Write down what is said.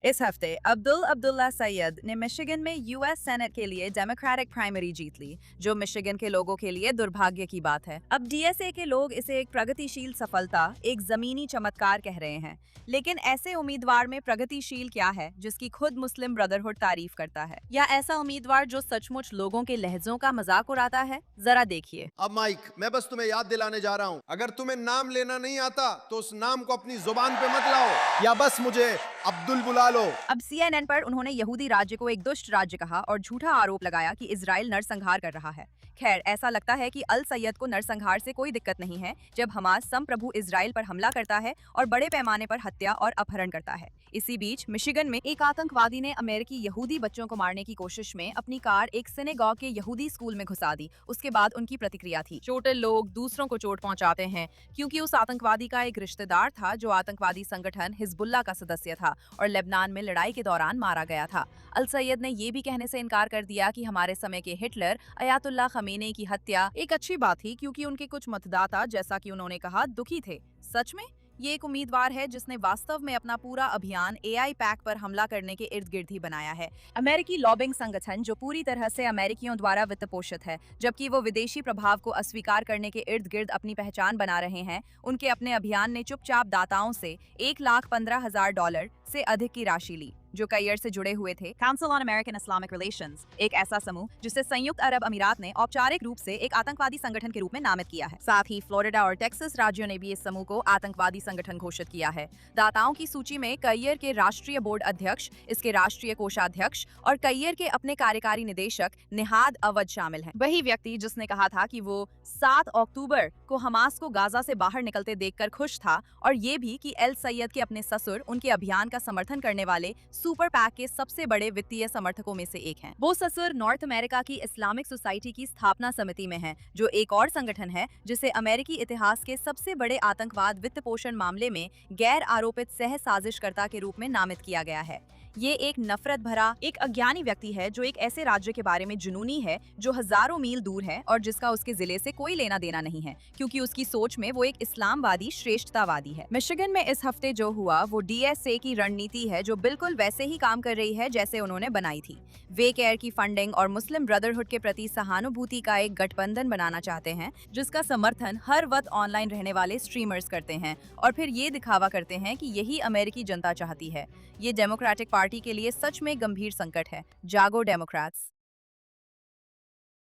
इस हफ्ते अब्दुल अब्दुल्ला सैयद ने मिशिगन में यूएस सेनेट के लिए डेमोक्रेटिक प्राइमरी जीत ली, जो मिशिगन के लोगों के लिए दुर्भाग्य की बात है। अब डीएसए के लोग इसे एक प्रगतिशील सफलता, एक जमीनी चमत्कार कह रहे हैं। लेकिन ऐसे उम्मीदवार में प्रगतिशील क्या है जिसकी खुद मुस्लिम ब्रदरहुड तारीफ करता है, या ऐसा उम्मीदवार जो सचमुच लोगों के लहजों का मजाक उड़ाता है? जरा देखिए। अब माइक, मैं बस तुम्हें याद दिलाने जा रहा हूं, अगर तुम्हें नाम लेना नहीं आता तो उस नाम को अपनी जुबान पे मत लाओ, या बस मुझे अब्दुल बुला लो। अब सीएनएन पर उन्होंने यहूदी राज्य को एक दुष्ट राज्य कहा और झूठा आरोप लगाया कि इजराइल नरसंहार कर रहा है। खैर, ऐसा लगता है कि अल सैयद को नरसंहार से कोई दिक्कत नहीं है जब हमास संप्रभु इजराइल पर हमला करता है और बड़े पैमाने पर हत्या और अपहरण करता है। इसी बीच मिशिगन में एक आतंकवादी ने अमेरिकी यहूदी बच्चों को मारने की कोशिश में अपनी कार एक सिनेगॉग के यहूदी स्कूल में घुसा दी। उसके बाद उनकी प्रतिक्रिया थी, चोटिल लोग दूसरों को चोट पहुंचाते हैं, क्योंकि उस आतंकवादी का एक रिश्तेदार था जो आतंकवादी संगठन हिजबुल्ला का सदस्य था और लेबनान में लड़ाई के दौरान मारा गया था। अल सैयद ने ये भी कहने से इनकार कर दिया कि हमारे समय के हिटलर अयातुल्ला खमीनी की हत्या एक अच्छी बात थी, क्योंकि उनके कुछ मतदाता, जैसा कि उन्होंने कहा, दुखी थे। सच में ये एक उम्मीदवार है जिसने वास्तव में अपना पूरा अभियान एआई पैक पर हमला करने के इर्द गिर्द ही बनाया है। अमेरिकी लॉबिंग संगठन जो पूरी तरह से अमेरिकियों द्वारा वित्त पोषित है, जबकि वो विदेशी प्रभाव को अस्वीकार करने के इर्द गिर्द अपनी पहचान बना रहे हैं, उनके अपने अभियान ने चुपचाप दाताओं से $1,15,000 से अधिक की राशि ली, जो कईयर से जुड़े हुए थे। Council on American Islamic relations, एक ऐसा समूह जिसे संयुक्त अरब अमीरात ने औपचारिक रूप से एक आतंकवादी संगठन के रूप में नामित किया है। साथ ही फ्लोरिडा और टेक्सास राज्यों ने भी इस समूह को आतंकवादी संगठन घोषित किया है। दाताओं की सूची में कईयर के राष्ट्रीय बोर्ड अध्यक्ष, इसके राष्ट्रीय कोषाध्यक्ष और कईयर के अपने कार्यकारी निदेशक निहाद अवध शामिल हैं। वही व्यक्ति जिसने कहा था कि वो 7 अक्टूबर को हमास को गाजा से बाहर निकलते देखकर खुश था, और ये भी कि एल सैयद के अपने ससुर उनके अभियान का समर्थन करने वाले सुपर पैक के सबसे बड़े वित्तीय समर्थकों में से एक हैं। वो ससुर नॉर्थ अमेरिका की इस्लामिक सोसाइटी की स्थापना समिति में हैं, जो एक और संगठन है जिसे अमेरिकी इतिहास के सबसे बड़े आतंकवाद वित्त पोषण मामले में गैर आरोपित सह साजिशकर्ता के रूप में नामित किया गया है। ये एक नफरत भरा, एक अज्ञानी व्यक्ति है जो एक ऐसे राज्य के बारे में जुनूनी है जो हजारों मील दूर है और जिसका उसके जिले से कोई लेना देना नहीं है, क्योंकि उसकी सोच में वो एक इस्लामवादी श्रेष्ठतावादी है। मिशिगन में इस हफ्ते जो हुआ वो डीएसए की रणनीति है, जो बिल्कुल वैसे ही काम कर रही है जैसे उन्होंने बनाई थी। वे केयर की फंडिंग और मुस्लिम ब्रदरहुड के प्रति सहानुभूति का एक गठबंधन बनाना चाहते हैं, जिसका समर्थन हर वक्त ऑनलाइन रहने वाले स्ट्रीमर्स करते हैं और फिर ये दिखावा करते हैं कि यही अमेरिकी जनता चाहती है। ये डेमोक्रेटिक पार्टी के लिए सच में गंभीर संकट है। जागो डेमोक्रेट्स।